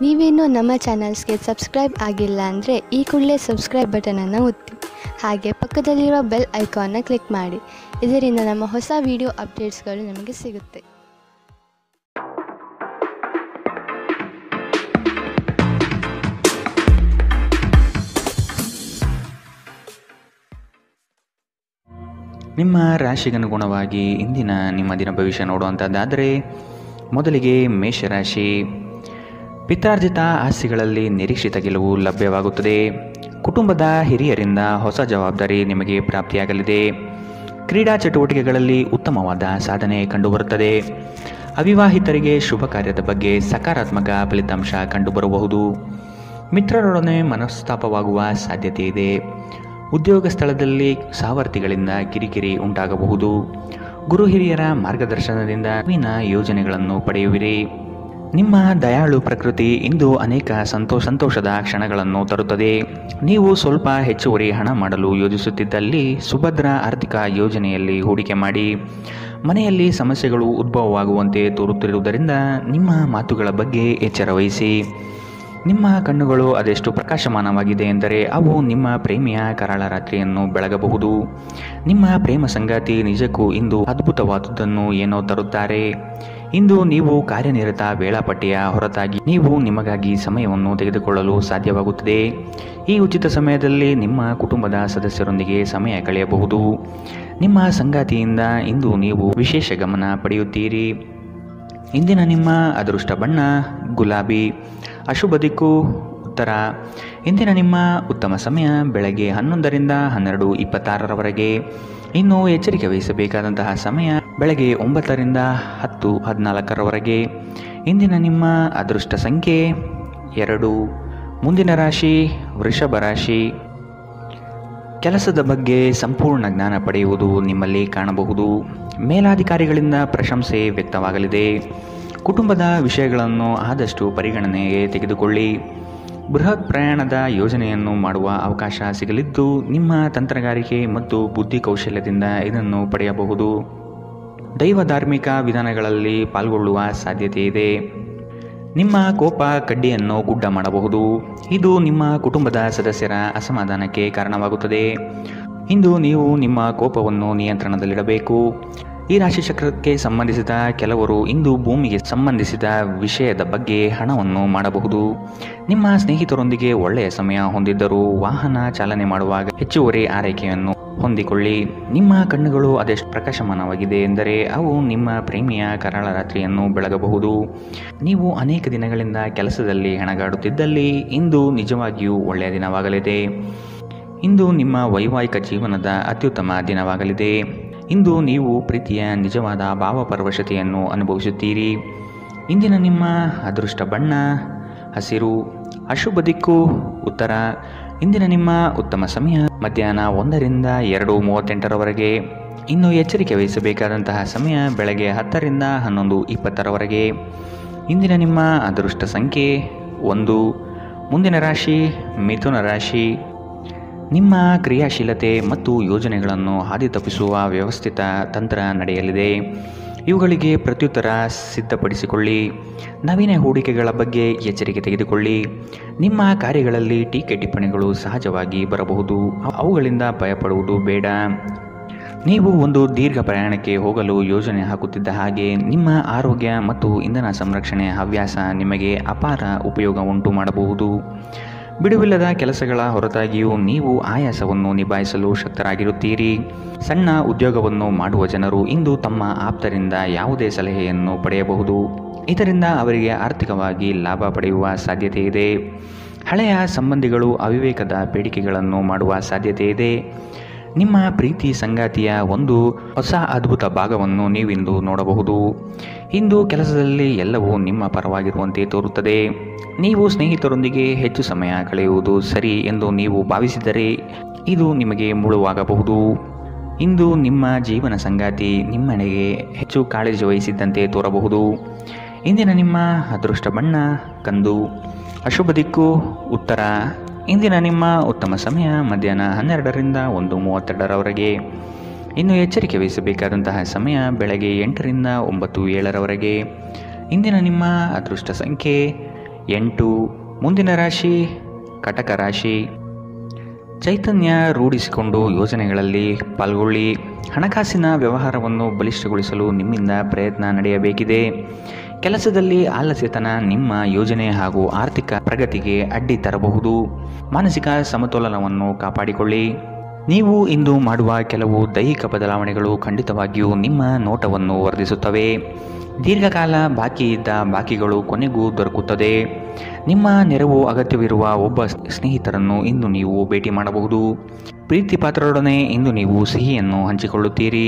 ನೀವೇನೂ ನಮ್ಮ ಚಾನಲ್ಸ್ಗೆ ಸಬ್ಸ್ಕ್ರೈಬ್ ಆಗಿಲ್ಲ ಅಂದರೆ ಈ ಕೂಡಲೇ ಸಬ್ಸ್ಕ್ರೈಬ್ ಬಟನನ್ನು ಒತ್ತಿ, ಹಾಗೆ ಪಕ್ಕದಲ್ಲಿರುವ ಬೆಲ್ ಐಕಾನ್ನ ಕ್ಲಿಕ್ ಮಾಡಿ. ಇದರಿಂದ ನಮ್ಮ ಹೊಸ ವಿಡಿಯೋ ಅಪ್ಡೇಟ್ಸ್ಗಳು ನಿಮಗೆ ಸಿಗುತ್ತೆ. ನಿಮ್ಮ ರಾಶಿಗನುಗುಣವಾಗಿ ಇಂದಿನ ನಿಮ್ಮ ದಿನ ಭವಿಷ್ಯ ನೋಡುವಂಥದ್ದಾದರೆ, ಮೊದಲಿಗೆ ಮೇಷರಾಶಿ. ಪಿತ್ರಾರ್ಜಿತ ಆಸ್ತಿಗಳಲ್ಲಿ ನಿರೀಕ್ಷಿತ ಗೆಲುವು ಲಭ್ಯವಾಗುತ್ತದೆ. ಕುಟುಂಬದ ಹಿರಿಯರಿಂದ ಹೊಸ ಜವಾಬ್ದಾರಿ ನಿಮಗೆ ಪ್ರಾಪ್ತಿಯಾಗಲಿದೆ. ಕ್ರೀಡಾ ಚಟುವಟಿಕೆಗಳಲ್ಲಿ ಉತ್ತಮವಾದ ಸಾಧನೆ ಕಂಡುಬರುತ್ತದೆ. ಅವಿವಾಹಿತರಿಗೆ ಶುಭ ಕಾರ್ಯದ ಬಗ್ಗೆ ಸಕಾರಾತ್ಮಕ ಫಲಿತಾಂಶ ಕಂಡುಬರಬಹುದು. ಮಿತ್ರರೊಡನೆ ಮನಸ್ತಾಪವಾಗುವ ಸಾಧ್ಯತೆ ಇದೆ. ಉದ್ಯೋಗ ಸ್ಥಳದಲ್ಲಿ ಸಹವರ್ತಿಗಳಿಂದ ಕಿರಿಕಿರಿ ಉಂಟಾಗಬಹುದು. ಗುರು ಹಿರಿಯರ ಮಾರ್ಗದರ್ಶನದಿಂದ ನವೀನ ಯೋಜನೆಗಳನ್ನು ಪಡೆಯುವಿರಿ. ನಿಮ್ಮ ದಯಾಳು ಪ್ರಕೃತಿ ಇಂದು ಅನೇಕ ಸಂತೋಷದ ಕ್ಷಣಗಳನ್ನು ತರುತ್ತದೆ. ನೀವು ಸ್ವಲ್ಪ ಹೆಚ್ಚುವರಿ ಹಣ ಮಾಡಲು ಯೋಜಿಸುತ್ತಿದ್ದಲ್ಲಿ ಸುಭದ್ರ ಆರ್ಥಿಕ ಯೋಜನೆಯಲ್ಲಿ ಹೂಡಿಕೆ ಮಾಡಿ. ಮನೆಯಲ್ಲಿ ಸಮಸ್ಯೆಗಳು ಉದ್ಭವವಾಗುವಂತೆ ತೋರುತ್ತಿರುವುದರಿಂದ ನಿಮ್ಮ ಮಾತುಗಳ ಬಗ್ಗೆ ಎಚ್ಚರ ವಹಿಸಿ. ನಿಮ್ಮ ಕಣ್ಣುಗಳು ಅದೆಷ್ಟು ಪ್ರಕಾಶಮಾನವಾಗಿದೆ ಎಂದರೆ ಅವು ನಿಮ್ಮ ಪ್ರೇಮಿಯ ಕರಾಳ ರಾತ್ರಿಯನ್ನು ಬೆಳಗಬಹುದು. ನಿಮ್ಮ ಪ್ರೇಮ ಸಂಗಾತಿ ನಿಜಕ್ಕೂ ಇಂದು ಅದ್ಭುತವಾದುದನ್ನು ಏನೋ ತರುತ್ತಾರೆ. ಇಂದು ನೀವು ಕಾರ್ಯನಿರತ ವೇಳಾಪಟ್ಟಿಯ ಹೊರತಾಗಿ ನೀವು ನಿಮಗಾಗಿ ಸಮಯವನ್ನು ತೆಗೆದುಕೊಳ್ಳಲು ಸಾಧ್ಯವಾಗುತ್ತದೆ. ಈ ಉಚಿತ ಸಮಯದಲ್ಲಿ ನಿಮ್ಮ ಕುಟುಂಬದ ಸದಸ್ಯರೊಂದಿಗೆ ಸಮಯ ಕಳೆಯಬಹುದು. ನಿಮ್ಮ ಸಂಗಾತಿಯಿಂದ ಇಂದು ನೀವು ವಿಶೇಷ ಗಮನ ಪಡೆಯುತ್ತೀರಿ. ಇಂದಿನ ನಿಮ್ಮ ಅದೃಷ್ಟ ಬಣ್ಣ ಗುಲಾಬಿ. ಅಶುಭ ದಿಕ್ಕು ಉತ್ತರ. ಇಂದಿನ ನಿಮ್ಮ ಉತ್ತಮ ಸಮಯ ಬೆಳಗ್ಗೆ 11ರಿಂದ 12:26ರವರೆಗೆ. ಇನ್ನು ಎಚ್ಚರಿಕೆ ವಹಿಸಬೇಕಾದಂತಹ ಸಮಯ ಬೆಳಗ್ಗೆ 9ರಿಂದ 10:14ರವರೆಗೆ. ಇಂದಿನ ನಿಮ್ಮ ಅದೃಷ್ಟ ಸಂಖ್ಯೆ 2. ಮುಂದಿನ ರಾಶಿ ವೃಷಭ ರಾಶಿ. ಕೆಲಸದ ಬಗ್ಗೆ ಸಂಪೂರ್ಣ ಜ್ಞಾನ ಪಡೆಯುವುದು ನಿಮ್ಮಲ್ಲಿ ಕಾಣಬಹುದು. ಮೇಲಾಧಿಕಾರಿಗಳಿಂದ ಪ್ರಶಂಸೆ ವ್ಯಕ್ತವಾಗಲಿದೆ. ಕುಟುಂಬದ ವಿಷಯಗಳನ್ನು ಆದಷ್ಟು ಪರಿಗಣನೆಗೆ ತೆಗೆದುಕೊಳ್ಳಿ. ಬೃಹತ್ ಪ್ರಯಾಣದ ಯೋಜನೆಯನ್ನು ಮಾಡುವ ಅವಕಾಶ ಸಿಗಲಿದ್ದು ನಿಮ್ಮ ತಂತ್ರಗಾರಿಕೆ ಮತ್ತು ಬುದ್ಧಿ ಕೌಶಲ್ಯದಿಂದ ಇದನ್ನು ಪಡೆಯಬಹುದು. ದೈವ ಧಾರ್ಮಿಕ ವಿಧಾನಗಳಲ್ಲಿ ಪಾಲ್ಗೊಳ್ಳುವ ಸಾಧ್ಯತೆ ಇದೆ. ನಿಮ್ಮ ಕೋಪ ಕಡ್ಡಿಯನ್ನು ಗುಡ್ಡ ಮಾಡಬಹುದು. ಇದು ನಿಮ್ಮ ಕುಟುಂಬದ ಸದಸ್ಯರ ಅಸಮಾಧಾನಕ್ಕೆ ಕಾರಣವಾಗುತ್ತದೆ. ಇಂದು ನೀವು ನಿಮ್ಮ ಕೋಪವನ್ನು ನಿಯಂತ್ರಣದಲ್ಲಿಡಬೇಕು. ಈ ರಾಶಿ ಚಕ್ರಕ್ಕೆ ಸಂಬಂಧಿಸಿದ ಕೆಲವರು ಇಂದು ಭೂಮಿಗೆ ಸಂಬಂಧಿಸಿದ ವಿಷಯದ ಬಗ್ಗೆ ಹಣವನ್ನು ಮಾಡಬಹುದು. ನಿಮ್ಮ ಸ್ನೇಹಿತರೊಂದಿಗೆ ಒಳ್ಳೆಯ ಸಮಯ ಹೊಂದಿದ್ದರೂ ವಾಹನ ಚಾಲನೆ ಮಾಡುವಾಗ ಹೆಚ್ಚುವರಿ ಆರೈಕೆಯನ್ನು ಹೊಂದಿಕೊಳ್ಳಿ. ನಿಮ್ಮ ಕಣ್ಣುಗಳು ಅದೆಷ್ಟು ಪ್ರಕಾಶಮಾನವಾಗಿದೆ ಎಂದರೆ ಅವು ನಿಮ್ಮ ಪ್ರೇಮಿಯ ಕರಾಳ ರಾತ್ರಿಯನ್ನು ಬೆಳಗಬಹುದು. ನೀವು ಅನೇಕ ದಿನಗಳಿಂದ ಕೆಲಸದಲ್ಲಿ ಹೆಣಗಾಡುತ್ತಿದ್ದಲ್ಲಿ ಇಂದು ನಿಜವಾಗಿಯೂ ಒಳ್ಳೆಯ ದಿನವಾಗಲಿದೆ. ಇಂದು ನಿಮ್ಮ ವೈವಾಹಿಕ ಜೀವನದ ಅತ್ಯುತ್ತಮ ದಿನವಾಗಲಿದೆ. ಇಂದು ನೀವು ಪ್ರೀತಿಯ ನಿಜವಾದ ಭಾವಪರವಶತೆಯನ್ನು ಅನುಭವಿಸುತ್ತೀರಿ. ಇಂದಿನ ನಿಮ್ಮ ಅದೃಷ್ಟ ಬಣ್ಣ ಹಸಿರು. ಅಶುಭ ದಿಕ್ಕು ಉತ್ತರ. ಇಂದಿನ ನಿಮ್ಮ ಉತ್ತಮ ಸಮಯ ಮಧ್ಯಾಹ್ನ 1ರಿಂದ 2:38ರವರೆಗೆ. ಇನ್ನು ಎಚ್ಚರಿಕೆ ವಹಿಸಬೇಕಾದಂತಹ ಸಮಯ ಬೆಳಗ್ಗೆ 10ರಿಂದ 11:20ರವರೆಗೆ. ಇಂದಿನ ನಿಮ್ಮ ಅದೃಷ್ಟ ಸಂಖ್ಯೆ 1. ಮುಂದಿನ ರಾಶಿ ಮಿಥುನ ರಾಶಿ. ನಿಮ್ಮ ಕ್ರಿಯಾಶೀಲತೆ ಮತ್ತು ಯೋಜನೆಗಳನ್ನು ಹಾದಿ ತಪ್ಪಿಸುವ ವ್ಯವಸ್ಥಿತ ತಂತ್ರ ನಡೆಯಲಿದೆ. ಇವುಗಳಿಗೆ ಪ್ರತ್ಯುತ್ತರ ಸಿದ್ಧಪಡಿಸಿಕೊಳ್ಳಿ. ನವೀನ ಹೂಡಿಕೆಗಳ ಬಗ್ಗೆ ಎಚ್ಚರಿಕೆ ತೆಗೆದುಕೊಳ್ಳಿ. ನಿಮ್ಮ ಕಾರ್ಯಗಳಲ್ಲಿ ಟೀಕೆ ಟಿಪ್ಪಣಿಗಳು ಸಹಜವಾಗಿ ಬರಬಹುದು. ಅವುಗಳಿಂದ ಭಯಪಡುವುದು ಬೇಡ. ನೀವು ಒಂದು ದೀರ್ಘ ಪ್ರಯಾಣಕ್ಕೆ ಹೋಗಲು ಯೋಜನೆ ಹಾಕುತ್ತಿದ್ದ ಹಾಗೆ ನಿಮ್ಮ ಆರೋಗ್ಯ ಮತ್ತು ಇಂಧನ ಸಂರಕ್ಷಣೆ ಹವ್ಯಾಸ ನಿಮಗೆ ಅಪಾರ ಉಪಯೋಗ ಉಂಟು ಮಾಡಬಹುದು. ಬಿಡುವಿಲ್ಲದ ಕೆಲಸಗಳ ಹೊರತಾಗಿಯೂ ನೀವು ಆಯಾಸವನ್ನು ನಿಭಾಯಿಸಲು ಶಕ್ತರಾಗಿರುತ್ತೀರಿ. ಸಣ್ಣ ಉದ್ಯೋಗವನ್ನು ಮಾಡುವ ಜನರು ಇಂದು ತಮ್ಮ ಆಪ್ತರಿಂದ ಯಾವುದೇ ಸಲಹೆಯನ್ನು ಪಡೆಯಬಹುದು. ಇದರಿಂದ ಅವರಿಗೆ ಆರ್ಥಿಕವಾಗಿ ಲಾಭ ಪಡೆಯುವ ಸಾಧ್ಯತೆ ಇದೆ. ಹಳೆಯ ಸಂಬಂಧಿಗಳು ಅವಿವೇಕದ ಬೇಡಿಕೆಗಳನ್ನು ಮಾಡುವ ಸಾಧ್ಯತೆ ಇದೆ. ನಿಮ್ಮ ಪ್ರೀತಿ ಸಂಗಾತಿಯ ಒಂದು ಹೊಸ ಅದ್ಭುತ ಭಾಗವನ್ನು ನೀವಿಂದು ನೋಡಬಹುದು. ಇಂದು ಕೆಲಸದಲ್ಲಿ ಎಲ್ಲವೂ ನಿಮ್ಮ ಪರವಾಗಿರುವಂತೆ ತೋರುತ್ತದೆ. ನೀವು ಸ್ನೇಹಿತರೊಂದಿಗೆ ಹೆಚ್ಚು ಸಮಯ ಕಳೆಯುವುದು ಸರಿ ಎಂದು ನೀವು ಭಾವಿಸಿದರೆ ಇದು ನಿಮಗೆ ಮುಳುವಾಗಬಹುದು. ಇಂದು ನಿಮ್ಮ ಜೀವನ ಸಂಗಾತಿ ನಿಮ್ಮೆಡೆಗೆ ಹೆಚ್ಚು ಕಾಳಜಿ ವಹಿಸಿದ್ದಂತೆ ತೋರಬಹುದು. ಇಂದಿನ ನಿಮ್ಮ ಅದೃಷ್ಟ ಬಣ್ಣ ಕಂದು. ಅಶುಭ ದಿಕ್ಕು ಉತ್ತರ. ಇಂದಿನ ನಿಮ್ಮ ಉತ್ತಮ ಸಮಯ ಮಧ್ಯಾಹ್ನ 12ರಿಂದ 1:32ರವರೆಗೆ. ಇನ್ನು ಎಚ್ಚರಿಕೆ ವಹಿಸಬೇಕಾದಂತಹ ಸಮಯ ಬೆಳಗ್ಗೆ 8ರಿಂದ 9:07ರವರೆಗೆ. ಇಂದಿನ ನಿಮ್ಮ ಅದೃಷ್ಟ ಸಂಖ್ಯೆ 8. ಮುಂದಿನ ರಾಶಿ ಕಟಕ ರಾಶಿ. ಚೈತನ್ಯ ರೂಢಿಸಿಕೊಂಡು ಯೋಜನೆಗಳಲ್ಲಿ ಪಾಲ್ಗೊಳ್ಳಿ. ಹಣಕಾಸಿನ ವ್ಯವಹಾರವನ್ನು ಬಲಿಷ್ಠಗೊಳಿಸಲು ನಿಮ್ಮಿಂದ ಪ್ರಯತ್ನ ನಡೆಯಬೇಕಿದೆ. ಕೆಲಸದಲ್ಲಿ ಆಲಸ್ಯತನ ನಿಮ್ಮ ಯೋಜನೆ ಹಾಗೂ ಆರ್ಥಿಕ ಪ್ರಗತಿಗೆ ಅಡ್ಡಿ ತರಬಹುದು. ಮಾನಸಿಕ ಸಮತೋಲನವನ್ನು ಕಾಪಾಡಿಕೊಳ್ಳಿ. ನೀವು ಇಂದು ಮಾಡುವ ಕೆಲವು ದೈಹಿಕ ಬದಲಾವಣೆಗಳು ಖಂಡಿತವಾಗಿಯೂ ನಿಮ್ಮ ನೋಟವನ್ನು ವರ್ಧಿಸುತ್ತವೆ. ದೀರ್ಘಕಾಲ ಬಾಕಿ ಇದ್ದ ಬಾಕಿಗಳು ಕೊನೆಗೂ ದೊರಕುತ್ತದೆ. ನಿಮ್ಮ ನೆರವು ಅಗತ್ಯವಿರುವ ಒಬ್ಬ ಸ್ನೇಹಿತರನ್ನು ಇಂದು ನೀವು ಭೇಟಿ ಮಾಡಬಹುದು. ಪ್ರೀತಿ ಪಾತ್ರರೊಡನೆ ಇಂದು ನೀವು ಸಿಹಿಯನ್ನು ಹಂಚಿಕೊಳ್ಳುತ್ತೀರಿ.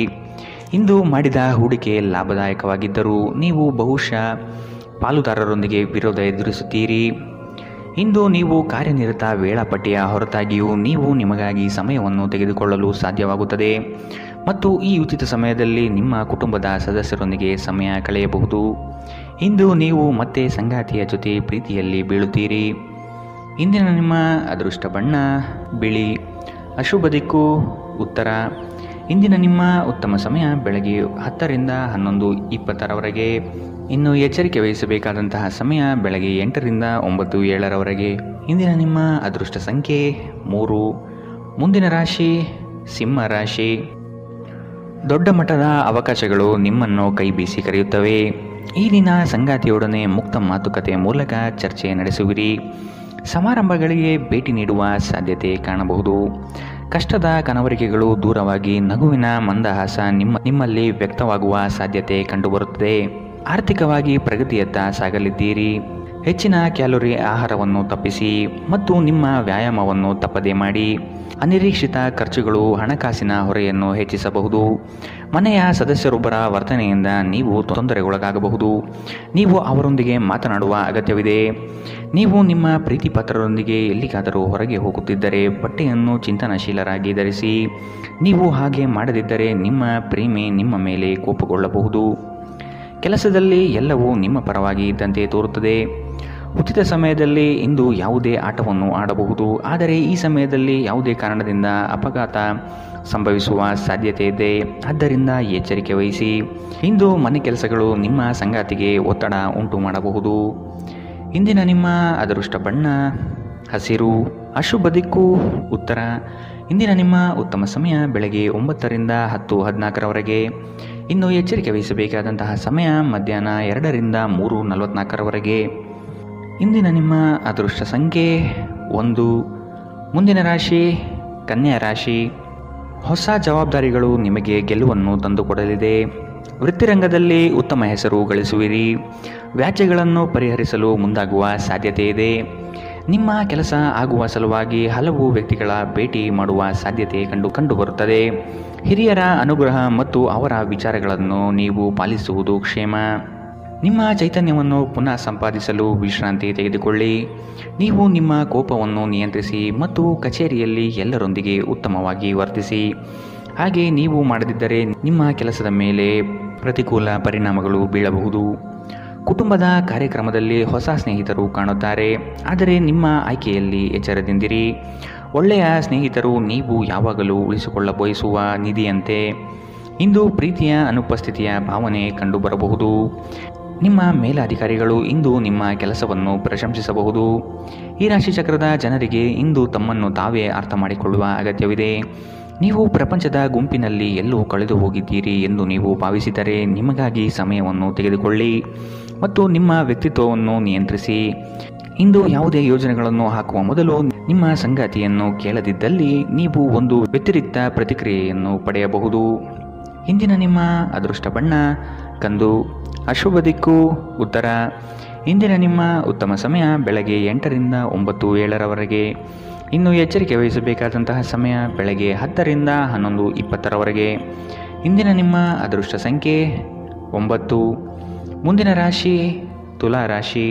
ಇಂದು ಮಾಡಿದ ಹೂಡಿಕೆ ಲಾಭದಾಯಕವಾಗಿದ್ದರೂ ನೀವು ಬಹುಶಃ ಪಾಲುದಾರರೊಂದಿಗೆ ವಿರೋಧ ಎದುರಿಸುತ್ತೀರಿ. ಇಂದು ನೀವು ಕಾರ್ಯನಿರತ ವೇಳಾಪಟ್ಟಿಯ ಹೊರತಾಗಿಯೂ ನೀವು ನಿಮಗಾಗಿ ಸಮಯವನ್ನು ತೆಗೆದುಕೊಳ್ಳಲು ಸಾಧ್ಯವಾಗುತ್ತದೆ ಮತ್ತು ಈ ಉಚಿತ ಸಮಯದಲ್ಲಿ ನಿಮ್ಮ ಕುಟುಂಬದ ಸದಸ್ಯರೊಂದಿಗೆ ಸಮಯ ಕಳೆಯಬಹುದು. ಇಂದು ನೀವು ಮತ್ತೆ ಸಂಗಾತಿಯ ಜೊತೆ ಪ್ರೀತಿಯಲ್ಲಿ ಬೀಳುತ್ತೀರಿ. ಇಂದಿನ ನಿಮ್ಮ ಅದೃಷ್ಟ ಬಣ್ಣ ಬಿಳಿ. ಅಶುಭ ದಿಕ್ಕು ಉತ್ತರ. ಇಂದಿನ ನಿಮ್ಮ ಉತ್ತಮ ಸಮಯ ಬೆಳಗ್ಗೆ 10 ರಿಂದ 11:20 ಇನ್ನು ಎಚ್ಚರಿಕೆ ವಹಿಸಬೇಕಾದಂತಹ ಸಮಯ ಬೆಳಗ್ಗೆ 8 ರಿಂದ 9:07 ಇಂದಿನ ನಿಮ್ಮ ಅದೃಷ್ಟ ಸಂಖ್ಯೆ 3. ಮುಂದಿನ ರಾಶಿ ಸಿಂಹ ರಾಶಿ. ದೊಡ್ಡ ಮಟ್ಟದ ಅವಕಾಶಗಳು ನಿಮ್ಮನ್ನು ಕೈ ಬೀಸಿ ಕರೆಯುತ್ತವೆ. ಈ ದಿನ ಸಂಗಾತಿಯೊಡನೆ ಮುಕ್ತ ಮಾತುಕತೆ ಮೂಲಕ ಚರ್ಚೆ ನಡೆಸುವಿರಿ. ಸಮಾರಂಭಗಳಿಗೆ ಭೇಟಿ ನೀಡುವ ಸಾಧ್ಯತೆ ಕಾಣಬಹುದು. ಕಷ್ಟದ ಕನವರಿಕೆಗಳು ದೂರವಾಗಿ ನಗುವಿನ ಮಂದಹಾಸ ನಿಮ್ಮಲ್ಲಿ ವ್ಯಕ್ತವಾಗುವ ಸಾಧ್ಯತೆ ಕಂಡುಬರುತ್ತದೆ. ಆರ್ಥಿಕವಾಗಿ ಪ್ರಗತಿಯತ್ತ ಸಾಗಲಿದ್ದೀರಿ. ಹೆಚ್ಚಿನ ಕ್ಯಾಲೋರಿ ಆಹಾರವನ್ನು ತಪ್ಪಿಸಿ ಮತ್ತು ನಿಮ್ಮ ವ್ಯಾಯಾಮವನ್ನು ತಪ್ಪದೇ ಮಾಡಿ. ಅನಿರೀಕ್ಷಿತ ಖರ್ಚುಗಳು ಹಣಕಾಸಿನ ಹೊರೆಯನ್ನು ಹೆಚ್ಚಿಸಬಹುದು. ಮನೆಯ ಸದಸ್ಯರೊಬ್ಬರ ವರ್ತನೆಯಿಂದ ನೀವು ತೊಂದರೆಗೊಳಗಾಗಬಹುದು. ನೀವು ಅವರೊಂದಿಗೆ ಮಾತನಾಡುವ ಅಗತ್ಯವಿದೆ. ನೀವು ನಿಮ್ಮ ಪ್ರೀತಿ ಪಾತ್ರರೊಂದಿಗೆ ಎಲ್ಲಿಗಾದರೂ ಹೊರಗೆ ಹೋಗುತ್ತಿದ್ದರೆ ಬಟ್ಟೆಯನ್ನು ಚಿಂತನಶೀಲರಾಗಿ ಧರಿಸಿ. ನೀವು ಹಾಗೆ ಮಾಡದಿದ್ದರೆ ನಿಮ್ಮ ಪ್ರೇಮಿ ನಿಮ್ಮ ಮೇಲೆ ಕೋಪಗೊಳ್ಳಬಹುದು. ಕೆಲಸದಲ್ಲಿ ಎಲ್ಲವೂ ನಿಮ್ಮ ಪರವಾಗಿ ಇದ್ದಂತೆ ತೋರುತ್ತದೆ. ಉಚಿತ ಸಮಯದಲ್ಲಿ ಇಂದು ಯಾವುದೇ ಆಟವನ್ನು ಆಡಬಹುದು, ಆದರೆ ಈ ಸಮಯದಲ್ಲಿ ಯಾವುದೇ ಕಾರಣದಿಂದ ಅಪಘಾತ ಸಂಭವಿಸುವ ಸಾಧ್ಯತೆ ಇದೆ. ಆದ್ದರಿಂದ ಎಚ್ಚರಿಕೆ ವಹಿಸಿ. ಇಂದು ಮನೆ ಕೆಲಸಗಳು ನಿಮ್ಮ ಸಂಗಾತಿಗೆ ಒತ್ತಡ ಉಂಟು ಮಾಡಬಹುದು. ಇಂದಿನ ನಿಮ್ಮ ಅದೃಷ್ಟ ಬಣ್ಣ ಹಸಿರು. ಅಶುಭ ದಿಕ್ಕು ಉತ್ತರ. ಇಂದಿನ ನಿಮ್ಮ ಉತ್ತಮ ಸಮಯ ಬೆಳಗ್ಗೆ 9 ರಿಂದ 10:14 ಇನ್ನು ಎಚ್ಚರಿಕೆ ವಹಿಸಬೇಕಾದಂತಹ ಸಮಯ ಮಧ್ಯಾಹ್ನ 2 ರಿಂದ 3:44 ಇಂದಿನ ನಿಮ್ಮ ಅದೃಷ್ಟ ಸಂಖ್ಯೆ 1. ಮುಂದಿನ ರಾಶಿ ಕನ್ಯಾ ರಾಶಿ. ಹೊಸ ಜವಾಬ್ದಾರಿಗಳು ನಿಮಗೆ ಗೆಲುವನ್ನು ತಂದುಕೊಡಲಿದೆ. ವೃತ್ತಿರಂಗದಲ್ಲಿ ಉತ್ತಮ ಹೆಸರು ಗಳಿಸುವಿರಿ. ವ್ಯಾಜ್ಯಗಳನ್ನು ಪರಿಹರಿಸಲು ಮುಂದಾಗುವ ಸಾಧ್ಯತೆ ಇದೆ. ನಿಮ್ಮ ಕೆಲಸ ಆಗುವ ಸಲುವಾಗಿ ಹಲವು ವ್ಯಕ್ತಿಗಳ ಭೇಟಿ ಮಾಡುವ ಸಾಧ್ಯತೆ ಕಂಡುಬರುತ್ತದೆ. ಹಿರಿಯರ ಅನುಗ್ರಹ ಮತ್ತು ಅವರ ವಿಚಾರಗಳನ್ನು ನೀವು ಪಾಲಿಸುವುದು ಕ್ಷೇಮ. ನಿಮ್ಮ ಚೈತನ್ಯವನ್ನು ಪುನಃ ಸಂಪಾದಿಸಲು ವಿಶ್ರಾಂತಿ ತೆಗೆದುಕೊಳ್ಳಿ. ನೀವು ನಿಮ್ಮ ಕೋಪವನ್ನು ನಿಯಂತ್ರಿಸಿ ಮತ್ತು ಕಚೇರಿಯಲ್ಲಿ ಎಲ್ಲರೊಂದಿಗೆ ಉತ್ತಮವಾಗಿ ವರ್ತಿಸಿ. ಹಾಗೆ ನೀವು ಮಾಡದಿದ್ದರೆ ನಿಮ್ಮ ಕೆಲಸದ ಮೇಲೆ ಪ್ರತಿಕೂಲ ಪರಿಣಾಮಗಳು ಬೀಳಬಹುದು. ಕುಟುಂಬದ ಕಾರ್ಯಕ್ರಮದಲ್ಲಿ ಹೊಸ ಸ್ನೇಹಿತರು ಕಾಣುತ್ತಾರೆ, ಆದರೆ ನಿಮ್ಮ ಆಯ್ಕೆಯಲ್ಲಿ ಎಚ್ಚರದಿಂದಿರಿ. ಒಳ್ಳೆಯ ಸ್ನೇಹಿತರು ನೀವು ಯಾವಾಗಲೂ ಉಳಿಸಿಕೊಳ್ಳ ಬಯಸುವ ನಿಧಿಯಂತೆ. ಇಂದು ಪ್ರೀತಿಯ ಅನುಪಸ್ಥಿತಿಯ ಭಾವನೆ ಕಂಡುಬರಬಹುದು. ನಿಮ್ಮ ಮೇಲಾಧಿಕಾರಿಗಳು ಇಂದು ನಿಮ್ಮ ಕೆಲಸವನ್ನು ಪ್ರಶಂಸಿಸಬಹುದು. ಈ ರಾಶಿಚಕ್ರದ ಜನರಿಗೆ ಇಂದು ತಮ್ಮನ್ನು ತಾವೇ ಅರ್ಥ ಮಾಡಿಕೊಳ್ಳುವ ಅಗತ್ಯವಿದೆ. ನೀವು ಪ್ರಪಂಚದ ಗುಂಪಿನಲ್ಲಿ ಎಲ್ಲೋ ಕಳೆದು ಹೋಗಿದ್ದೀರಿ ಎಂದು ನೀವು ಭಾವಿಸಿದರೆ ನಿಮಗಾಗಿ ಸಮಯವನ್ನು ತೆಗೆದುಕೊಳ್ಳಿ ಮತ್ತು ನಿಮ್ಮ ವ್ಯಕ್ತಿತ್ವವನ್ನು ನಿಯಂತ್ರಿಸಿ. ಇಂದು ಯಾವುದೇ ಯೋಜನೆಗಳನ್ನು ಹಾಕುವ ಮೊದಲು ನಿಮ್ಮ ಸಂಗಾತಿಯನ್ನು ಕೇಳದಿದ್ದಲ್ಲಿ ನೀವು ಒಂದು ವ್ಯತಿರಿಕ್ತ ಪ್ರತಿಕ್ರಿಯೆಯನ್ನು ಪಡೆಯಬಹುದು. ಇಂದಿನ ನಿಮ್ಮ ಅದೃಷ್ಟ ಬಣ್ಣ ಕಂದು. ಅಶುಭ ದಿಕ್ಕು ಉತ್ತರ. ಇಂದಿನ ನಿಮ್ಮ ಉತ್ತಮ ಸಮಯ ಬೆಳಗ್ಗೆ 8 ರಿಂದ 9:07 ಇನ್ನು ಎಚ್ಚರಿಕೆ ವಹಿಸಬೇಕಾದಂತಹ ಸಮಯ ಬೆಳಗ್ಗೆ 10 ರಿಂದ 11:20 ಇಂದಿನ ನಿಮ್ಮ ಅದೃಷ್ಟ ಸಂಖ್ಯೆ 9. ಮುಂದಿನ ರಾಶಿ ತುಲಾ ರಾಶಿ.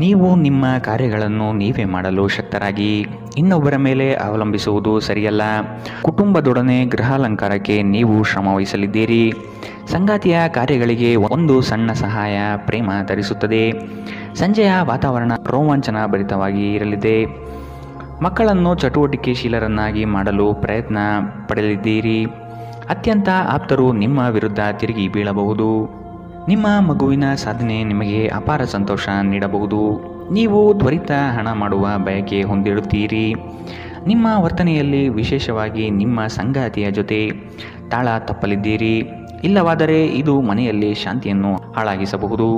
ನೀವು ನಿಮ್ಮ ಕಾರ್ಯಗಳನ್ನು ನೀವೇ ಮಾಡಲು ಶಕ್ತರಾಗಿ ಇನ್ನೊಬ್ಬರ ಮೇಲೆ ಅವಲಂಬಿಸುವುದು ಸರಿಯಲ್ಲ. ಕುಟುಂಬದೊಡನೆ ಗೃಹಾಲಂಕಾರಕ್ಕೆ ನೀವು ಶ್ರಮ ವಹಿಸಲಿದ್ದೀರಿ. ಸಂಗಾತಿಯ ಕಾರ್ಯಗಳಿಗೆ ಒಂದು ಸಣ್ಣ ಸಹಾಯ ಪ್ರೇಮ ತರಿಸುತ್ತದೆ. ಸಂಜೆಯ ವಾತಾವರಣ ರೋಮಾಂಚನ ಭರಿತವಾಗಿ ಇರಲಿದೆ. ಮಕ್ಕಳನ್ನು ಚಟುವಟಿಕೆಶೀಲರನ್ನಾಗಿ ಮಾಡಲು ಪ್ರಯತ್ನ ಪಡಲಿದ್ದೀರಿ. ಅತ್ಯಂತ ಆಪ್ತರು ನಿಮ್ಮ ವಿರುದ್ಧ ತಿರುಗಿ ಬೀಳಬಹುದು. ನಿಮ್ಮ ಮಗುವಿನ ಸಾಧನೆ ನಿಮಗೆ ಅಪಾರ ಸಂತೋಷ ನೀಡಬಹುದು. ನೀವು ತ್ವರಿತ ಹಣ ಮಾಡುವ ಬಯಕೆ ಹೊಂದಿರುತ್ತೀರಿ. ನಿಮ್ಮ ವರ್ತನೆಯಲ್ಲಿ ವಿಶೇಷವಾಗಿ ನಿಮ್ಮ ಸಂಗಾತಿಯ ಜೊತೆ ತಾಳ ತಪ್ಪಲಿದ್ದೀರಿ. ಇಲ್ಲವಾದರೆ ಇದು ಮನೆಯಲ್ಲಿ ಶಾಂತಿಯನ್ನು ಹಾಳಾಗಿಸಬಹುದು.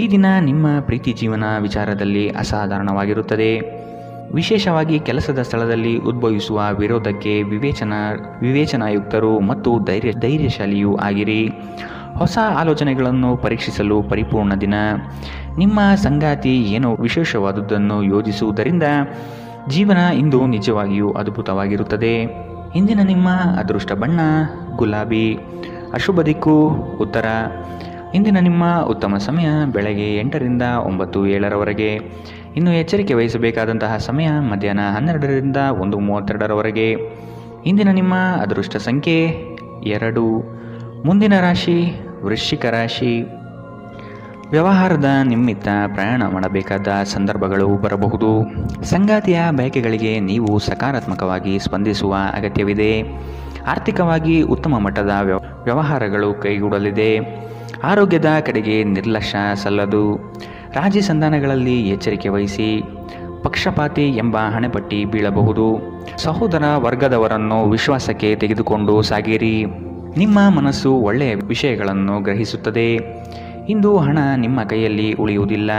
ಈ ದಿನ ನಿಮ್ಮ ಪ್ರೀತಿ ಜೀವನ ವಿಚಾರದಲ್ಲಿ ಅಸಾಧಾರಣವಾಗಿರುತ್ತದೆ. ವಿಶೇಷವಾಗಿ ಕೆಲಸದ ಸ್ಥಳದಲ್ಲಿ ಉದ್ಭವಿಸುವ ವಿರೋಧಕ್ಕೆ ವಿವೇಚನಾಯುಕ್ತರು ಮತ್ತು ಧೈರ್ಯಶಾಲಿಯೂ ಆಗಿರಿ. ಹೊಸ ಆಲೋಚನೆಗಳನ್ನು ಪರೀಕ್ಷಿಸಲು ಪರಿಪೂರ್ಣ ದಿನ. ನಿಮ್ಮ ಸಂಗಾತಿ ಏನೋ ವಿಶೇಷವಾದುದನ್ನು ಯೋಜಿಸುವುದರಿಂದ ಜೀವನ ಇಂದು ನಿಜವಾಗಿಯೂ ಅದ್ಭುತವಾಗಿರುತ್ತದೆ. ಇಂದಿನ ನಿಮ್ಮ ಅದೃಷ್ಟ ಬಣ್ಣ ಗುಲಾಬಿ. ಅಶುಭ ದಿಕ್ಕು ಉತ್ತರ. ಇಂದಿನ ನಿಮ್ಮ ಉತ್ತಮ ಸಮಯ ಬೆಳಗ್ಗೆ 8ರಿಂದ 9:07 ಇನ್ನು ಎಚ್ಚರಿಕೆ ವಹಿಸಬೇಕಾದಂತಹ ಸಮಯ ಮಧ್ಯಾಹ್ನ 12ರಿಂದ 1:32 ಇಂದಿನ ನಿಮ್ಮ ಅದೃಷ್ಟ ಸಂಖ್ಯೆ 2. ಮುಂದಿನ ರಾಶಿ ವೃಶ್ಚಿಕ ರಾಶಿ. ವ್ಯವಹಾರದ ನಿಮಿತ್ತ ಪ್ರಯಾಣ ಮಾಡಬೇಕಾದ ಸಂದರ್ಭಗಳು ಬರಬಹುದು. ಸಂಗಾತಿಯ ಬಯಕೆಗಳಿಗೆ ನೀವು ಸಕಾರಾತ್ಮಕವಾಗಿ ಸ್ಪಂದಿಸುವ ಅಗತ್ಯವಿದೆ. ಆರ್ಥಿಕವಾಗಿ ಉತ್ತಮ ಮಟ್ಟದ ವ್ಯವಹಾರಗಳು ಕೈಗೂಡಲಿದೆ. ಆರೋಗ್ಯದ ಕಡೆಗೆ ನಿರ್ಲಕ್ಷ್ಯ ಸಲ್ಲದು. ರಾಜಿ ಸಂಧಾನಗಳಲ್ಲಿ ಎಚ್ಚರಿಕೆ ವಹಿಸಿ. ಪಕ್ಷಪಾತಿ ಎಂಬ ಹಣೆಪಟ್ಟಿ ಬೀಳಬಹುದು. ಸಹೋದರ ವರ್ಗದವರನ್ನು ವಿಶ್ವಾಸಕ್ಕೆ ತೆಗೆದುಕೊಂಡು ಸಾಗಿರಿ. ನಿಮ್ಮ ಮನಸ್ಸು ಒಳ್ಳೆಯ ವಿಷಯಗಳನ್ನು ಗ್ರಹಿಸುತ್ತದೆ. ಇಂದು ಹಣ ನಿಮ್ಮ ಕೈಯಲ್ಲಿ ಉಳಿಯುವುದಿಲ್ಲ.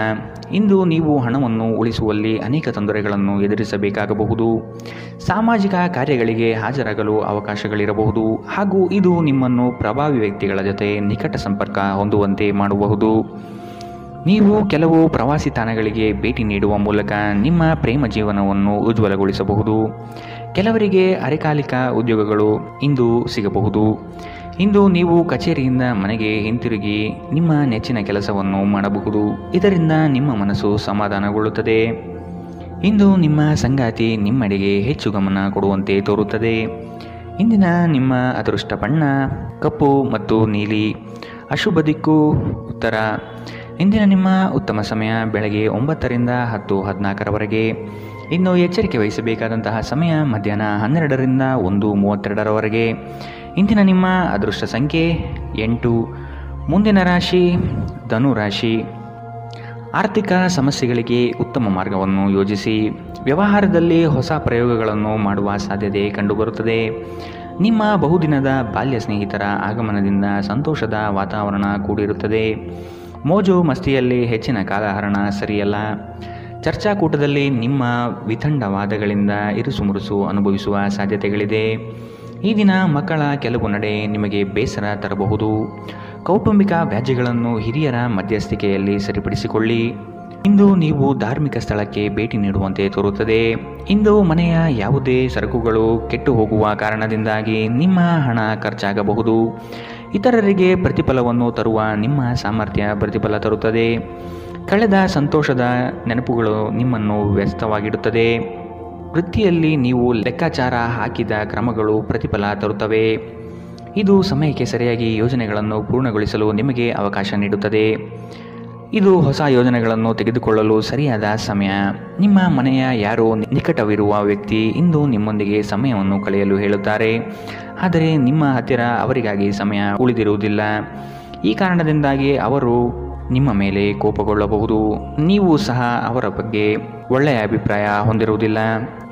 ಇಂದು ನೀವು ಹಣವನ್ನು ಉಳಿಸುವಲ್ಲಿ ಅನೇಕ ತೊಂದರೆಗಳನ್ನು ಎದುರಿಸಬೇಕಾಗಬಹುದು. ಸಾಮಾಜಿಕ ಕಾರ್ಯಗಳಿಗೆ ಹಾಜರಾಗಲು ಅವಕಾಶಗಳಿರಬಹುದು ಹಾಗೂ ಇದು ನಿಮ್ಮನ್ನು ಪ್ರಭಾವಿ ವ್ಯಕ್ತಿಗಳ ಜೊತೆ ನಿಕಟ ಸಂಪರ್ಕ ಹೊಂದುವಂತೆ ಮಾಡಬಹುದು. ನೀವು ಕೆಲವು ಪ್ರವಾಸಿ ತಾಣಗಳಿಗೆ ಭೇಟಿ ನೀಡುವ ಮೂಲಕ ನಿಮ್ಮ ಪ್ರೇಮ ಜೀವನವನ್ನು ಉಜ್ವಲಗೊಳಿಸಬಹುದು. ಕೆಲವರಿಗೆ ಅರೆಕಾಲಿಕ ಉದ್ಯೋಗಗಳು ಇಂದು ಸಿಗಬಹುದು. ಇಂದು ನೀವು ಕಚೇರಿಯಿಂದ ಮನೆಗೆ ಹಿಂತಿರುಗಿ ನಿಮ್ಮ ನೆಚ್ಚಿನ ಕೆಲಸವನ್ನು ಮಾಡಬಹುದು. ಇದರಿಂದ ನಿಮ್ಮ ಮನಸ್ಸು ಸಮಾಧಾನಗೊಳ್ಳುತ್ತದೆ. ಇಂದು ನಿಮ್ಮ ಸಂಗಾತಿ ನಿಮ್ಮೆಡೆಗೆ ಹೆಚ್ಚು ಗಮನ ಕೊಡುವಂತೆ ತೋರುತ್ತದೆ. ಇಂದಿನ ನಿಮ್ಮ ಅದೃಷ್ಟ ಬಣ್ಣ ಕಪ್ಪು ಮತ್ತು ನೀಲಿ. ಅಶುಭ ದಿಕ್ಕು ಉತ್ತರ. ಇಂದಿನ ನಿಮ್ಮ ಉತ್ತಮ ಸಮಯ ಬೆಳಗ್ಗೆ 9ರಿಂದ 10:14 ಇನ್ನು ಎಚ್ಚರಿಕೆ ವಹಿಸಬೇಕಾದಂತಹ ಸಮಯ ಮಧ್ಯಾಹ್ನ 12ರಿಂದ 1:32 ಇಂದಿನ ನಿಮ್ಮ ಅದೃಷ್ಟ ಸಂಖ್ಯೆ 8. ಮುಂದಿನ ರಾಶಿ ಧನು ರಾಶಿ. ಆರ್ಥಿಕ ಸಮಸ್ಯೆಗಳಿಗೆ ಉತ್ತಮ ಮಾರ್ಗವನ್ನು ಯೋಜಿಸಿ. ವ್ಯವಹಾರದಲ್ಲಿ ಹೊಸ ಪ್ರಯೋಗಗಳನ್ನು ಮಾಡುವ ಸಾಧ್ಯತೆ ಕಂಡುಬರುತ್ತದೆ. ನಿಮ್ಮ ಬಹುದಿನದ ಬಾಲ್ಯ ಸ್ನೇಹಿತರ ಆಗಮನದಿಂದ ಸಂತೋಷದ ವಾತಾವರಣ ಕೂಡಿರುತ್ತದೆ. ಮೋಜು ಮಸ್ತಿಯಲ್ಲಿ ಹೆಚ್ಚಿನ ಕಾಲಹರಣ ಸರಿಯಲ್ಲ. ಚರ್ಚಾಕೂಟದಲ್ಲಿ ನಿಮ್ಮ ವಿತಂಡವಾದಗಳಿಂದ ಇರುಸುಮುರುಸು ಅನುಭವಿಸುವ ಸಾಧ್ಯತೆಗಳಿದೆ. ಈ ದಿನ ಮಕ್ಕಳ ಕೆಲವು ನಡೆ ನಿಮಗೆ ಬೇಸರ ತರಬಹುದು. ಕೌಟುಂಬಿಕ ವ್ಯಾಜ್ಯಗಳನ್ನು ಹಿರಿಯರ ಮಧ್ಯಸ್ಥಿಕೆಯಲ್ಲಿ ಸರಿಪಡಿಸಿಕೊಳ್ಳಿ. ಇಂದು ನೀವು ಧಾರ್ಮಿಕ ಸ್ಥಳಕ್ಕೆ ಭೇಟಿ ನೀಡುವಂತೆ ತೋರುತ್ತದೆ. ಇಂದು ಮನೆಯ ಯಾವುದೇ ಸರಕುಗಳು ಕೆಟ್ಟು ಹೋಗುವ ಕಾರಣದಿಂದಾಗಿ ನಿಮ್ಮ ಹಣ ಖರ್ಚಾಗಬಹುದು. ಇತರರಿಗೆ ಪ್ರತಿಫಲವನ್ನು ತರುವ ನಿಮ್ಮ ಸಾಮರ್ಥ್ಯ ಪ್ರತಿಫಲ ತರುತ್ತದೆ. ಕಳೆದ ಸಂತೋಷದ ನೆನಪುಗಳು ನಿಮ್ಮನ್ನು ವ್ಯಸ್ತವಾಗಿಡುತ್ತದೆ. ವೃತ್ತಿಯಲ್ಲಿ ನೀವು ಲೆಕ್ಕಾಚಾರ ಹಾಕಿದ ಕ್ರಮಗಳು ಪ್ರತಿಫಲ ತರುತ್ತವೆ. ಇದು ಸಮಯಕ್ಕೆ ಸರಿಯಾಗಿ ಯೋಜನೆಗಳನ್ನು ಪೂರ್ಣಗೊಳಿಸಲು ನಿಮಗೆ ಅವಕಾಶ ನೀಡುತ್ತದೆ. ಇದು ಹೊಸ ಯೋಜನೆಗಳನ್ನು ತೆಗೆದುಕೊಳ್ಳಲು ಸರಿಯಾದ ಸಮಯ. ನಿಮ್ಮ ಮನೆಯ ಯಾರೋ ನಿಕಟವಿರುವ ವ್ಯಕ್ತಿ ಇಂದು ನಿಮ್ಮೊಂದಿಗೆ ಸಮಯವನ್ನು ಕಳೆಯಲು ಹೇಳುತ್ತಾರೆ. ಆದರೆ ನಿಮ್ಮ ಹತ್ತಿರ ಅವರಿಗಾಗಿ ಸಮಯ ಉಳಿದಿರುವುದಿಲ್ಲ. ಈ ಕಾರಣದಿಂದಾಗಿ ಅವರು ನಿಮ್ಮ ಮೇಲೆ ಕೋಪಗೊಳ್ಳಬಹುದು. ನೀವು ಸಹ ಅವರ ಬಗ್ಗೆ ಒಳ್ಳೆಯ ಅಭಿಪ್ರಾಯ ಹೊಂದಿರುವುದಿಲ್ಲ.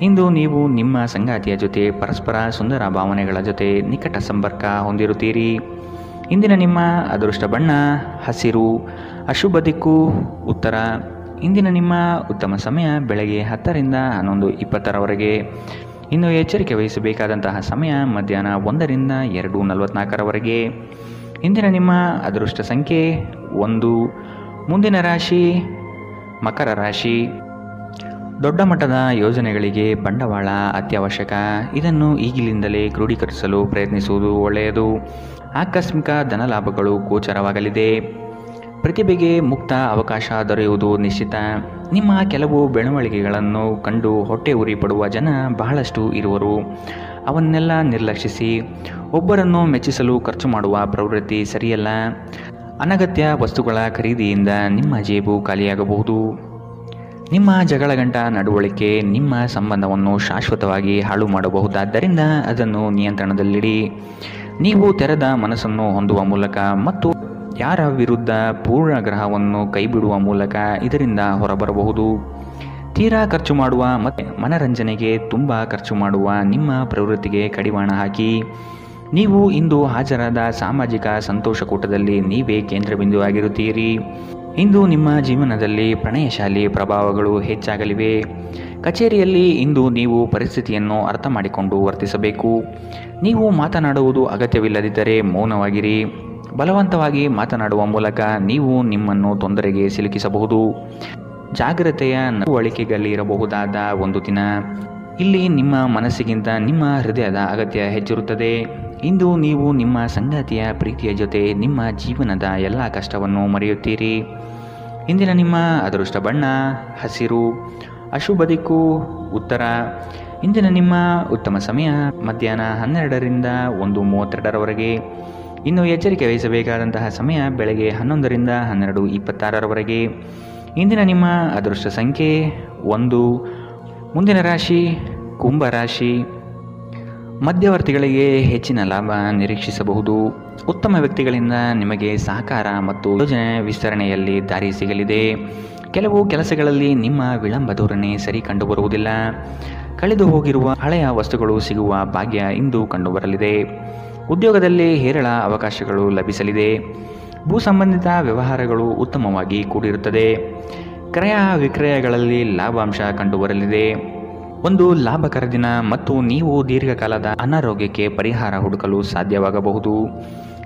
ಇಂದು ನೀವು ನಿಮ್ಮ ಸಂಗಾತಿಯ ಜೊತೆ ಪರಸ್ಪರ ಸುಂದರ ಭಾವನೆಗಳ ಜೊತೆ ನಿಕಟ ಸಂಪರ್ಕ ಹೊಂದಿರುತ್ತೀರಿ. ಇಂದಿನ ನಿಮ್ಮ ಅದೃಷ್ಟ ಬಣ್ಣ ಹಸಿರು. ಅಶುಭ ದಿಕ್ಕು ಉತ್ತರ. ಇಂದಿನ ನಿಮ್ಮ ಉತ್ತಮ ಸಮಯ ಬೆಳಗ್ಗೆ 10ರಿಂದ 11:20 ಇನ್ನು ಎಚ್ಚರಿಕೆ ವಹಿಸಬೇಕಾದಂತಹ ಸಮಯ ಮಧ್ಯಾಹ್ನ 1ರಿಂದ 2:44 ಇಂದಿನ ನಿಮ್ಮ ಅದೃಷ್ಟ ಸಂಖ್ಯೆ 1. ಮುಂದಿನ ರಾಶಿ ಮಕರ ರಾಶಿ. ದೊಡ್ಡ ಮಟ್ಟದ ಯೋಜನೆಗಳಿಗೆ ಬಂಡವಾಳ ಅತ್ಯವಶ್ಯಕ. ಇದನ್ನು ಈಗಿನಿಂದಲೇ ಕ್ರೋಢೀಕರಿಸಲು ಪ್ರಯತ್ನಿಸುವುದು ಒಳ್ಳೆಯದು. ಆಕಸ್ಮಿಕ ಧನಲಾಭಗಳು ಗೋಚರವಾಗಲಿದೆ. ಪ್ರತಿಭೆಗೆ ಮುಕ್ತ ಅವಕಾಶ ದೊರೆಯುವುದು ನಿಶ್ಚಿತ. ನಿಮ್ಮ ಕೆಲವು ಬೆಳವಣಿಗೆಗಳನ್ನು ಕಂಡು ಹೊಟ್ಟೆ ಉರಿ ಪಡುವ ಜನ ಬಹಳಷ್ಟು ಇರುವರು. ಅವನ್ನೆಲ್ಲ ನಿರ್ಲಕ್ಷಿಸಿ. ಒಬ್ಬರನ್ನು ಮೆಚ್ಚಿಸಲು ಖರ್ಚು ಮಾಡುವ ಪ್ರವೃತ್ತಿ ಸರಿಯಲ್ಲ. ಅನಗತ್ಯ ವಸ್ತುಗಳ ಖರೀದಿಯಿಂದ ನಿಮ್ಮ ಜೇಬು ಖಾಲಿಯಾಗಬಹುದು. ನಿಮ್ಮ ಜಗಳಗಂಟ ನಡವಳಿಕೆ ನಿಮ್ಮ ಸಂಬಂಧವನ್ನು ಶಾಶ್ವತವಾಗಿ ಹಾಳು ಮಾಡಬಹುದಾದ್ದರಿಂದ ಅದನ್ನು ನಿಯಂತ್ರಣದಲ್ಲಿಡಿ. ನೀವು ತೆರೆದ ಮನಸ್ಸನ್ನು ಹೊಂದುವ ಮೂಲಕ ಮತ್ತು ಯಾರ ವಿರುದ್ಧ ಪೂರ್ಣಗ್ರಹವನ್ನು ಕೈಬಿಡುವ ಮೂಲಕ ಇದರಿಂದ ಹೊರಬರಬಹುದು. ತೀರಾ ಖರ್ಚು ಮಾಡುವ ಮತ್ತು ಮನರಂಜನೆಗೆ ತುಂಬ ಖರ್ಚು ಮಾಡುವ ನಿಮ್ಮ ಪ್ರವೃತ್ತಿಗೆ ಕಡಿವಾಣ ಹಾಕಿ. ನೀವು ಇಂದು ಹಾಜರಾದ ಸಾಮಾಜಿಕ ಸಂತೋಷಕೂಟದಲ್ಲಿ ನೀವೇ ಕೇಂದ್ರಬಿಂದುವಾಗಿರುತ್ತೀರಿ. ಇಂದು ನಿಮ್ಮ ಜೀವನದಲ್ಲಿ ಪ್ರಣಯಶಾಲಿ ಪ್ರಭಾವಗಳು ಹೆಚ್ಚಾಗಲಿವೆ. ಕಚೇರಿಯಲ್ಲಿ ಇಂದು ನೀವು ಪರಿಸ್ಥಿತಿಯನ್ನು ಅರ್ಥ ಮಾಡಿಕೊಂಡು ವರ್ತಿಸಬೇಕು. ನೀವು ಮಾತನಾಡುವುದು ಅಗತ್ಯವಿಲ್ಲದಿದ್ದರೆ ಮೌನವಾಗಿರಿ. ಬಲವಂತವಾಗಿ ಮಾತನಾಡುವ ಮೂಲಕ ನೀವು ನಿಮ್ಮನ್ನು ತೊಂದರೆಗೆ ಸಿಲುಕಿಸಬಹುದು. ಜಾಗ್ರತೆಯ ನಡವಳಿಕೆಗಳಿರಬಹುದಾದ ಒಂದು ದಿನ. ಇಲ್ಲಿ ನಿಮ್ಮ ಮನಸ್ಸಿಗಿಂತ ನಿಮ್ಮ ಹೃದಯದ ಅಗತ್ಯ ಹೆಚ್ಚಿರುತ್ತದೆ. ಇಂದು ನೀವು ನಿಮ್ಮ ಸಂಗಾತಿಯ ಪ್ರೀತಿಯ ಜೊತೆ ನಿಮ್ಮ ಜೀವನದ ಎಲ್ಲ ಕಷ್ಟವನ್ನು ಮರೆಯುತ್ತೀರಿ. ಇಂದಿನ ನಿಮ್ಮ ಅದೃಷ್ಟ ಬಣ್ಣ ಹಸಿರು. ಅಶುಭ ದಿಕ್ಕು ಉತ್ತರ. ಇಂದಿನ ನಿಮ್ಮ ಉತ್ತಮ ಸಮಯ ಮಧ್ಯಾಹ್ನ 12ರಿಂದ 1:32ರವರೆಗೆ. ಇನ್ನು ಎಚ್ಚರಿಕೆ ವಹಿಸಬೇಕಾದಂತಹ ಸಮಯ ಬೆಳಗ್ಗೆ 11ರಿಂದ 12:26ರವರೆಗೆ. ಇಂದಿನ ನಿಮ್ಮ ಅದೃಷ್ಟ ಸಂಖ್ಯೆ 1. ಮುಂದಿನ ರಾಶಿ ಕುಂಭರಾಶಿ. ಮಧ್ಯವರ್ತಿಗಳಿಗೆ ಹೆಚ್ಚಿನ ಲಾಭ ನಿರೀಕ್ಷಿಸಬಹುದು. ಉತ್ತಮ ವ್ಯಕ್ತಿಗಳಿಂದ ನಿಮಗೆ ಸಹಕಾರ ಮತ್ತು ಯೋಜನೆ ವಿಸ್ತರಣೆಯಲ್ಲಿ ದಾರಿ ಸಿಗಲಿದೆ. ಕೆಲವು ಕೆಲಸಗಳಲ್ಲಿ ನಿಮ್ಮ ವಿಳಂಬ ಧೋರಣೆ ಸರಿ ಕಂಡುಬರುವುದಿಲ್ಲ. ಕಳೆದು ಹೋಗಿರುವ ಹಳೆಯ ವಸ್ತುಗಳು ಸಿಗುವ ಭಾಗ್ಯ ಇಂದು ಕಂಡುಬರಲಿದೆ. ಉದ್ಯೋಗದಲ್ಲಿ ಹೇರಳ ಅವಕಾಶಗಳು ಲಭಿಸಲಿದೆ. ಭೂ ಸಂಬಂಧಿತ ವ್ಯವಹಾರಗಳು ಉತ್ತಮವಾಗಿ ಕೂಡಿರುತ್ತದೆ. ಕ್ರಯ ವಿಕ್ರಯಗಳಲ್ಲಿ ಲಾಭಾಂಶ ಕಂಡುಬರಲಿದೆ. ಒಂದು ಲಾಭಕರ ದಿನ ಮತ್ತು ನೀವು ದೀರ್ಘಕಾಲದ ಅನಾರೋಗ್ಯಕ್ಕೆ ಪರಿಹಾರ ಹುಡುಕಲು ಸಾಧ್ಯವಾಗಬಹುದು.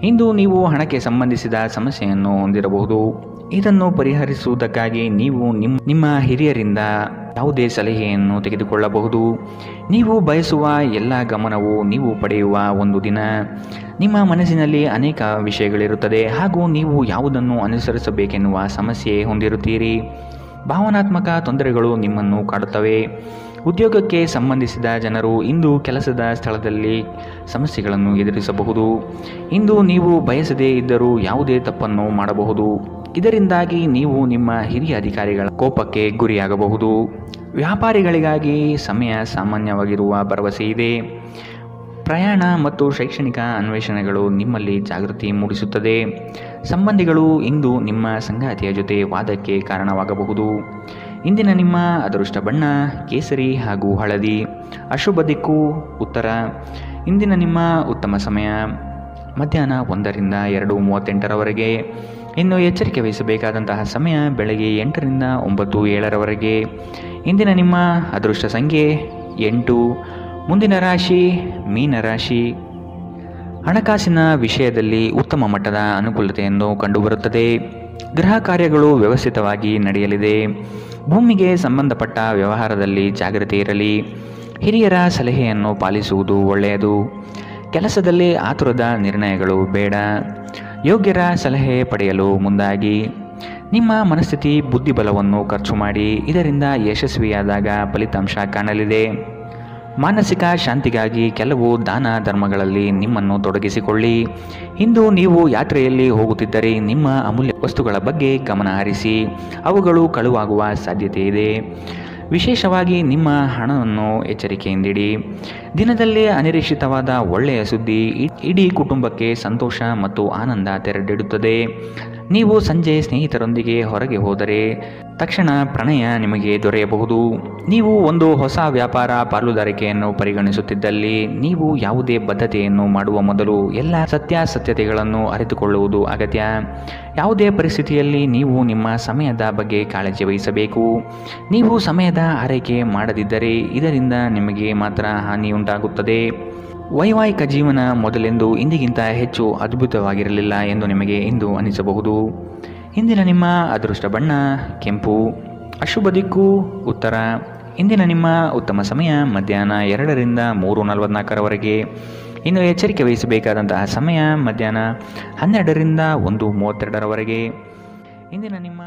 ಇಂದು ನೀವು ಹಣಕ್ಕೆ ಸಂಬಂಧಿಸಿದ ಸಮಸ್ಯೆಯನ್ನು ಹೊಂದಿರಬಹುದು. ಇದನ್ನು ಪರಿಹರಿಸುವುದಕ್ಕಾಗಿ ನೀವು ನಿಮ್ಮ ಹಿರಿಯರಿಂದ ಯಾವುದೇ ಸಲಹೆಯನ್ನು ತೆಗೆದುಕೊಳ್ಳಬಹುದು. ನೀವು ಬಯಸುವ ಎಲ್ಲ ಗಮನವು ನೀವು ಪಡೆಯುವ ಒಂದು ದಿನ. ನಿಮ್ಮ ಮನಸ್ಸಿನಲ್ಲಿ ಅನೇಕ ವಿಷಯಗಳಿರುತ್ತದೆ ಹಾಗೂ ನೀವು ಯಾವುದನ್ನು ಅನುಸರಿಸಬೇಕೆನ್ನುವ ಸಮಸ್ಯೆ ಹೊಂದಿರುತ್ತೀರಿ. ಭಾವನಾತ್ಮಕ ತೊಂದರೆಗಳು ನಿಮ್ಮನ್ನು ಕಾಡುತ್ತವೆ. ಉದ್ಯೋಗಕ್ಕೆ ಸಂಬಂಧಿಸಿದ ಜನರು ಇಂದು ಕೆಲಸದ ಸ್ಥಳದಲ್ಲಿ ಸಮಸ್ಯೆಗಳನ್ನು ಎದುರಿಸಬಹುದು. ಇಂದು ನೀವು ಬಯಸದೇ ಇದ್ದರೂ ಯಾವುದೇ ತಪ್ಪನ್ನು ಮಾಡಬಹುದು. ಇದರಿಂದಾಗಿ ನೀವು ನಿಮ್ಮ ಹಿರಿಯ ಅಧಿಕಾರಿಗಳ ಕೋಪಕ್ಕೆ ಗುರಿಯಾಗಬಹುದು. ವ್ಯಾಪಾರಿಗಳಿಗಾಗಿ ಸಮಯ ಸಾಮಾನ್ಯವಾಗಿರುವ ಭರವಸೆ ಇದೆ. ಪ್ರಯಾಣ ಮತ್ತು ಶೈಕ್ಷಣಿಕ ಅನ್ವೇಷಣೆಗಳು ನಿಮ್ಮಲ್ಲಿ ಜಾಗೃತಿ ಮೂಡಿಸುತ್ತದೆ. ಸಂಬಂಧಿಗಳು ಇಂದು ನಿಮ್ಮ ಸಂಗಾತಿಯ ಜೊತೆ ವಾದಕ್ಕೆ ಕಾರಣವಾಗಬಹುದು. ಇಂದಿನ ನಿಮ್ಮ ಅದೃಷ್ಟ ಬಣ್ಣ ಕೇಸರಿ ಹಾಗೂ ಹಳದಿ. ಅಶುಭ ದಿಕ್ಕು ಉತ್ತರ. ಇಂದಿನ ನಿಮ್ಮ ಉತ್ತಮ ಸಮಯ ಮಧ್ಯಾಹ್ನ 1ರಿಂದ 2:38ರವರೆಗೆ. ಇನ್ನು ಎಚ್ಚರಿಕೆ ವಹಿಸಬೇಕಾದಂತಹ ಸಮಯ ಬೆಳಗ್ಗೆ 8ರಿಂದ 9:07ರವರೆಗೆ. ಇಂದಿನ ನಿಮ್ಮ ಅದೃಷ್ಟ ಸಂಖ್ಯೆ 8. ಮುಂದಿನ ರಾಶಿ ಮೀನರಾಶಿ. ಹಣಕಾಸಿನ ವಿಷಯದಲ್ಲಿ ಉತ್ತಮ ಮಟ್ಟದ ಅನುಕೂಲತೆಯನ್ನು ಕಂಡುಬರುತ್ತದೆ. ಗೃಹ ಕಾರ್ಯಗಳು ವ್ಯವಸ್ಥಿತವಾಗಿ ನಡೆಯಲಿದೆ. ಭೂಮಿಗೆ ಸಂಬಂಧಪಟ್ಟ ವ್ಯವಹಾರದಲ್ಲಿ ಜಾಗೃತಿ ಇರಲಿ. ಹಿರಿಯರ ಸಲಹೆಯನ್ನು ಪಾಲಿಸುವುದು ಒಳ್ಳೆಯದು. ಕೆಲಸದಲ್ಲಿ ಆತುರದ ನಿರ್ಣಯಗಳು ಬೇಡ. ಯೋಗ್ಯರ ಸಲಹೆ ಪಡೆಯಲು ಮುಂದಾಗಿ. ನಿಮ್ಮ ಮನಸ್ಥಿತಿ ಬುದ್ಧಿಬಲವನ್ನು ಖರ್ಚು ಮಾಡಿ. ಇದರಿಂದ ಯಶಸ್ವಿಯಾದಾಗ ಫಲಿತಾಂಶ ಕಾಣಲಿದೆ. ಮಾನಸಿಕ ಶಾಂತಿಗಾಗಿ ಕೆಲವು ದಾನ ಧರ್ಮಗಳಲ್ಲಿ ನಿಮ್ಮನ್ನು ತೊಡಗಿಸಿಕೊಳ್ಳಿ. ಇಂದು ನೀವು ಯಾತ್ರೆಯಲ್ಲಿ ಹೋಗುತ್ತಿದ್ದರೆ ನಿಮ್ಮ ಅಮೂಲ್ಯ ವಸ್ತುಗಳ ಬಗ್ಗೆ ಗಮನ ಹರಿಸಿ. ಅವುಗಳು ಕಳುವಾಗುವ ಸಾಧ್ಯತೆ ಇದೆ. ವಿಶೇಷವಾಗಿ ನಿಮ್ಮ ಹಣವನ್ನು ಎಚ್ಚರಿಕೆಯಿಂದಿಡಿ. ದಿನದಲ್ಲಿ ಅನಿರೀಕ್ಷಿತವಾದ ಒಳ್ಳೆಯ ಸುದ್ದಿ ಇಡೀ ಕುಟುಂಬಕ್ಕೆ ಸಂತೋಷ ಮತ್ತು ಆನಂದ ತೆರೆದಿಡುತ್ತದೆ. ನೀವು ಸಂಜೆ ಸ್ನೇಹಿತರೊಂದಿಗೆ ಹೊರಗೆ ಹೋದರೆ ತಕ್ಷಣ ಪ್ರಣಯ ನಿಮಗೆ ದೊರೆಯಬಹುದು. ನೀವು ಒಂದು ಹೊಸ ವ್ಯಾಪಾರ ಪಾಲುದಾರಿಕೆಯನ್ನು ಪರಿಗಣಿಸುತ್ತಿದ್ದಲ್ಲಿ ನೀವು ಯಾವುದೇ ಬದ್ಧತೆಯನ್ನು ಮಾಡುವ ಮೊದಲು ಎಲ್ಲ ಸತ್ಯಾಸತ್ಯತೆಗಳನ್ನು ಅರಿತುಕೊಳ್ಳುವುದು ಅಗತ್ಯ. ಯಾವುದೇ ಪರಿಸ್ಥಿತಿಯಲ್ಲಿ ನೀವು ನಿಮ್ಮ ಸಮಯದ ಬಗ್ಗೆ ಕಾಳಜಿ ವಹಿಸಬೇಕು. ನೀವು ಸಮಯದ ಆರೈಕೆ ಮಾಡದಿದ್ದರೆ ಇದರಿಂದ ನಿಮಗೆ ಮಾತ್ರ ಹಾನಿಯುಂಟಾಗುತ್ತದೆ. ವೈವಾಹಿಕ ಜೀವನ ಮೊದಲೆಂದು ಇಂದಿಗಿಂತ ಹೆಚ್ಚು ಅದ್ಭುತವಾಗಿರಲಿಲ್ಲ ಎಂದು ನಿಮಗೆ ಇಂದು ಅನಿಸಬಹುದು. ಇಂದಿನ ನಿಮ್ಮ ಅದೃಷ್ಟ ಬಣ್ಣ ಕೆಂಪು. ಅಶುಭ ದಿಕ್ಕು ಉತ್ತರ. ಇಂದಿನ ನಿಮ್ಮ ಉತ್ತಮ ಸಮಯ ಮಧ್ಯಾಹ್ನ 2ರಿಂದ 3:44ರವರೆಗೆ. ಇನ್ನು ಎಚ್ಚರಿಕೆ ವಹಿಸಬೇಕಾದಂತಹ ಸಮಯ ಮಧ್ಯಾಹ್ನ 12ರಿಂದ 1:32ರವರೆಗೆ. ಇಂದಿನ ನಿಮ್ಮ